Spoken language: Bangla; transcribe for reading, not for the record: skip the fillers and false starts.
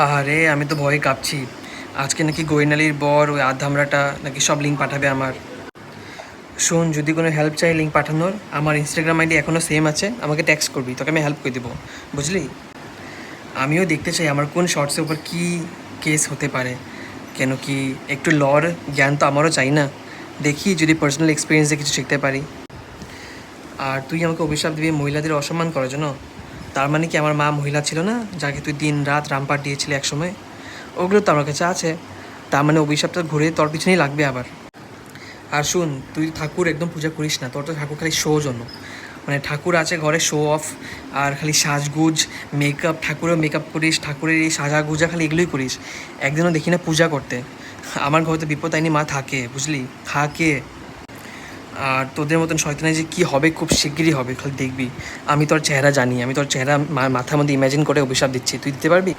আরে আমি তো ভয়ে কাঁপছি। আজকে নাকি গৈনালির বর ওই আধামরাটা নাকি সব লিঙ্ক পাঠাবে আমার। শোন, যদি কোনো হেল্প চাই লিঙ্ক পাঠানোর, আমার ইনস্টাগ্রাম আইডি এখনও সেম আছে, আমাকে টেক্সট করবি, তোকে আমি হেল্প করে দেবো, বুঝলি? আমিও দেখতে চাই আমার কোন শর্টসের উপর কী কেস হতে পারে, কেন কি একটু লর জ্ঞান তো আমারও চাই না। দেখি যদি পার্সোনাল এক্সপিরিয়েন্সে কিছু শিখতে পারি। আর তুই আমাকে অভিশাপ দিবি মহিলাদের অসম্মান করার জন্য? তার মানে কি আমার মা মহিলা ছিল না, যাকে তুই দিন রাত রামপাট দিয়েছিলি একসময়? ওগুলো তো আমার কাছে আছে। তার মানে অভিশাপটা ঘুরে তোর পিছনেই লাগবে আবার। আর শুন, তুই ঠাকুর একদম পূজা করিস না, তোর তো ঠাকুর খালি শো জন্য। মানে ঠাকুর আছে ঘরে শো অফ, আর খালি সাজগুজ, মেকআপ, ঠাকুরেও মেকআপ করিস, ঠাকুরের এই সাজাগুজা খালি এগুলোই করিস। একদিনও দেখি না পূজা করতে। আমার ঘরে তো বিপদ আইনি মা থাকে, বুঝলি, থাকে। আর তোদের মতন শয়তানি যে কী হবে খুব শিগগিরই হবে, খালি দেখবি। আমি তোর চেহারা জানি, আমি তোর চেহারা মাথার মধ্যে ইমাজিন করে অভিশাপ দিচ্ছি, তুই দিতে পারবি?